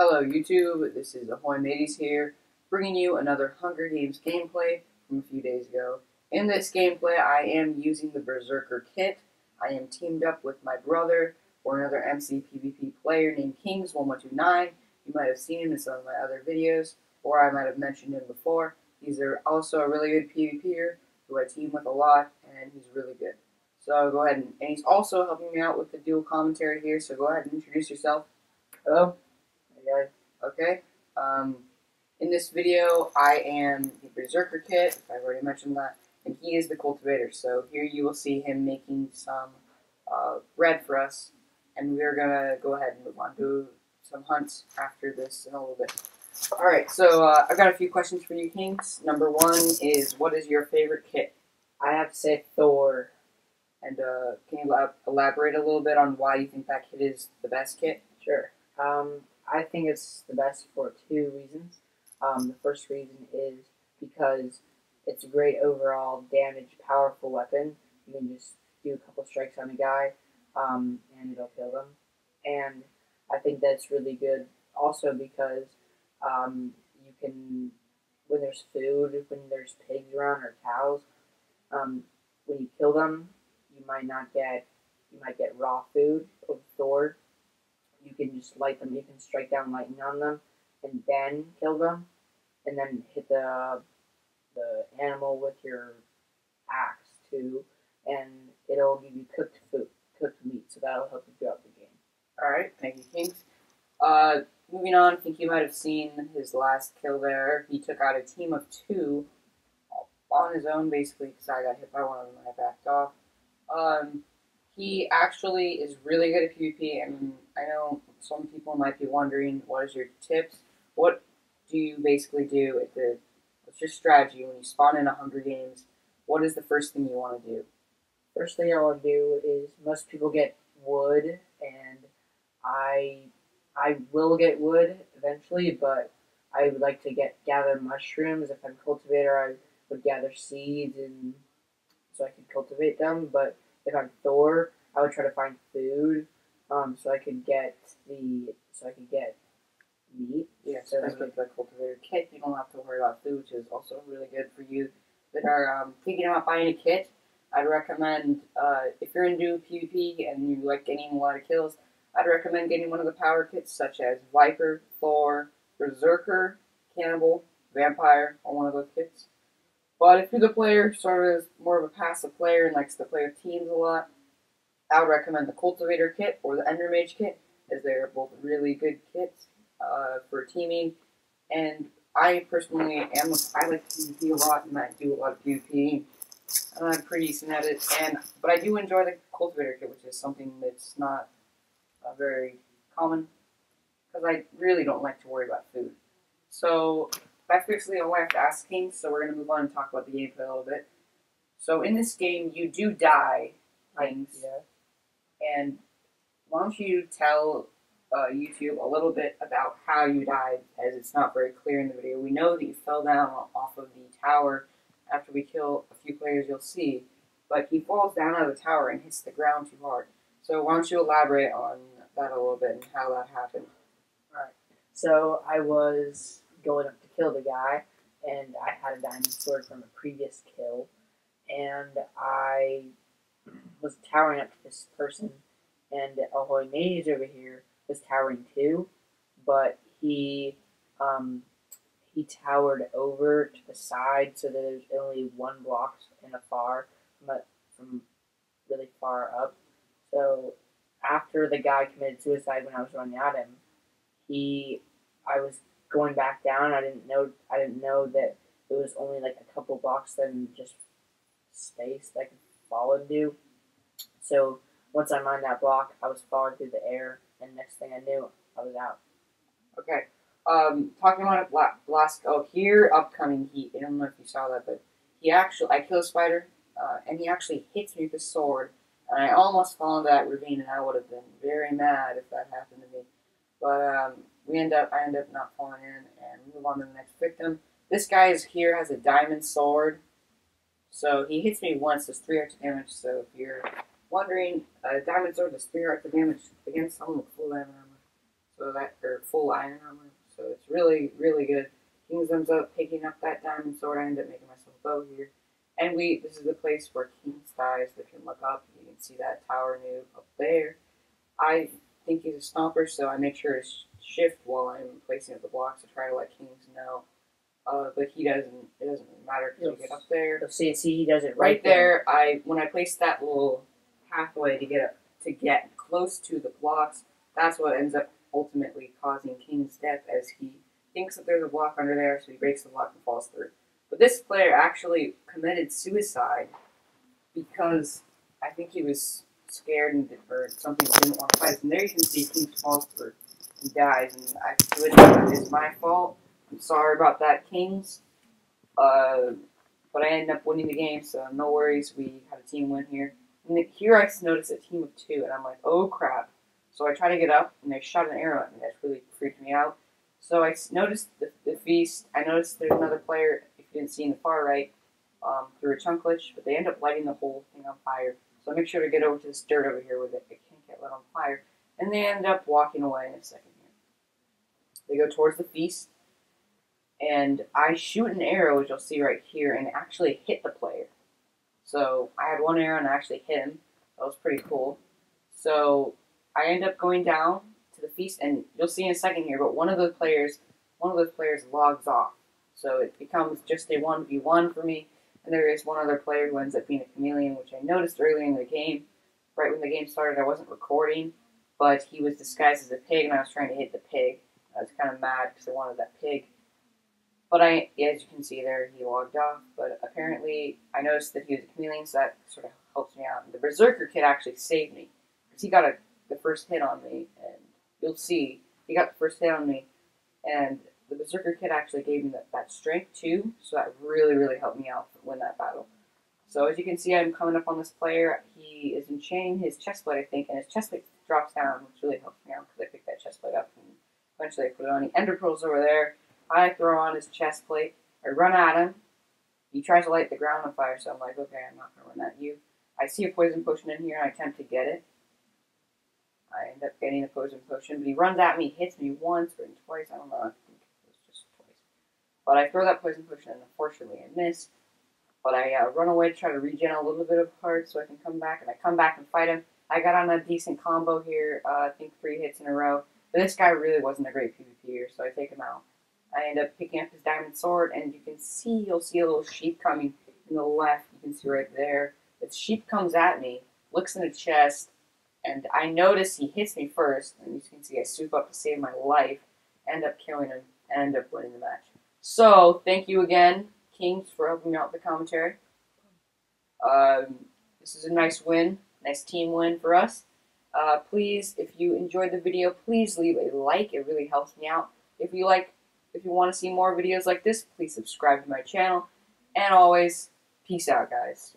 Hello YouTube, this is Ahoy Mateys here, bringing you another Hunger Games gameplay from a few days ago. In this gameplay, I am using the Berserker kit. I am teamed up with my brother or another MC PvP player named Kings1129. You might have seen him in some of my other videos, or I might have mentioned him before. He's also a really good PvPer who I team with a lot, and he's really good. So go ahead and he's also helping me out with the dual commentary here, so go ahead and introduce yourself. Hello? Okay. In this video, I am the Berserker kit, I've already mentioned that, and he is the cultivator. So here you will see him making some bread for us, and we're gonna go ahead and move on to some hunts after this in a little bit. Alright, so I've got a few questions for you, Kings. Number one is, what is your favorite kit? I have to say Thor. And can you elaborate a little bit on why you think that kit is the best kit? Sure. I think it's the best for two reasons. The first reason is because it's a great overall damage, powerful weapon. You can just do a couple strikes on a guy, and it'll kill them. And I think that's really good also because you can, when there's food, when there's pigs around or cows, when you kill them, you might get raw food with Thor. You can just light them. You can strike down lightning on them, and then kill them, and then hit the animal with your axe too, and it'll give you cooked meat. So that'll help you throughout the game. All right, thank you, Kings. Moving on, I think you might have seen his last kill there. He took out a team of 2 on his own, basically, because I got hit by one of them and I backed off. He actually is really good at PvP. I mean, I know some people might be wondering, what is your tips? What do you basically do what's your strategy when you spawn in a Hunger Games? What is the first thing you want to do? First thing I want to do is, most people get wood, and I will get wood eventually, but I would like to gather mushrooms. If I'm cultivator, I would gather seeds and so I could cultivate them. But if I'm Thor, I would try to find food, so I could get meat. Yeah, so with the cultivator kit, you don't have to worry about food, which is also really good for you that are thinking about buying a kit. I'd recommend, if you're into PvP and you like getting a lot of kills, I'd recommend getting one of the power kits such as Viper, Thor, Berserker, Cannibal, Vampire, or one of those kits. But if you're the player, sort of more of a passive player and likes to play with teams a lot, I would recommend the Cultivator kit or the Ender Mage kit, as they're both really good kits for teaming. And I personally I like PvP a lot, and I do a lot of PvP. And I'm pretty decent at it, but I do enjoy the Cultivator kit, which is something that's not very common, because I really don't like to worry about food. So that's basically all I have to ask, King, so we're going to move on and talk about the gameplay a little bit. So in this game, you do die, Kings. Yeah. And why don't you tell YouTube a little bit about how you died, as it's not very clear in the video. We know that you fell down off of the tower after we kill a few players, you'll see. But he falls down out of the tower and hits the ground too hard. So why don't you elaborate on that a little bit and how that happened? Alright. So I was going up to kill the guy, and I had a diamond sword from a previous kill, and I was towering up to this person, and Ahoy Mateys over here was towering too, but he towered over to the side so that there's only one block in a from really far up. So after the guy committed suicide when I was running at him, I was going back down. I didn't know that it was only like a couple blocks, then just space that I could fall into. So once I'm on that block, I was falling through the air, and next thing I knew, I was out. Okay. Talking about here, upcoming heat. I don't know if you saw that, but I kill a spider, and he actually hits me with a sword, and I almost fall into that ravine, and I would have been very mad if that happened to me. But I end up not falling in, and move on to the next victim. This guy has a diamond sword, so he hits me once, does 3 extra damage. So if you're wondering, a diamond sword does 3 extra damage against someone with full diamond armor. so that or full iron armor. So it's really, really good. Kings ends up picking up that diamond sword. I end up making myself a bow here. And this is the place where Kings dies. If you look up, you can see that tower noob up there. I think he's a stomper, so I make sure to shift while I'm placing up the blocks to try to let Kings know. But he doesn't. It doesn't really matter because you get up there. You'll see, he does it Right there. When I place that little pathway to get close to the blocks, that's what ends up ultimately causing King's death, as he thinks that there's a block under there, so he breaks the block and falls through. But this player actually committed suicide because I think he was scared or something, didn't want to fight. And there you can see King falls through. He dies, and I feel like it's my fault. I'm sorry about that, Kings. But I ended up winning the game, so no worries. We had a team win here. And here I noticed a team of 2, and I'm like, oh crap. So I try to get up, and they shot an arrow at me. That really freaked me out. So I noticed the feast. I noticed there's another player, if you didn't see in the far right, through a chunk glitch, but they end up lighting the whole thing on fire. So I make sure to get over to this dirt over here where it can't get lit on fire. And they end up walking away in a second here. They go towards the feast, and I shoot an arrow, which you'll see right here, and actually hit the player. So I had one arrow and I actually hit him. That was pretty cool. So I end up going down to the feast, and you'll see in a second here, but one of those players logs off. So it becomes just a 1v1 for me, and there is one other player who ends up being a chameleon, which I noticed earlier in the game. Right when the game started, I wasn't recording, but he was disguised as a pig, and I was trying to hit the pig. I was kind of mad because I wanted that pig. But as you can see there, he logged off. But apparently, I noticed that he was a chameleon, so that sort of helps me out. And the Berserker kid actually saved me, because he got the first hit on me, and you'll see, he got the first hit on me, and the Berserker kid actually gave me that strength too, so that really, really helped me out to win that battle. So as you can see, I'm coming up on this player. He is enchaining his chestplate, I think, and his chestplate drops down, which really helps me out, because I picked that chestplate up, and eventually I put it on. The ender pearl's over there. I throw on his chest plate. I run at him. He tries to light the ground on fire, so I'm like, okay, I'm not going to run at you. I see a poison potion in here, and I attempt to get it. I end up getting a poison potion, but he runs at me, hits me once or twice. I don't know. I think it was just twice. But I throw that poison potion, and unfortunately I miss. But I run away to try to regen a little bit of heart so I can come back, and I come back and fight him. I got on a decent combo here, I think 3 hits in a row. But this guy really wasn't a great PvPer, so I take him out. I end up picking up his diamond sword, and you'll see a little sheep coming in the left. You can see right there. The sheep comes at me, looks in the chest, and I notice he hits me first, and you can see I swoop up to save my life, end up killing him, and end up winning the match. So, thank you again, Kings, for helping me out with the commentary. This is a nice win, nice team win for us. Please, if you enjoyed the video, please leave a like. It really helps me out. If you want to see more videos like this, please subscribe to my channel. And always, peace out, guys.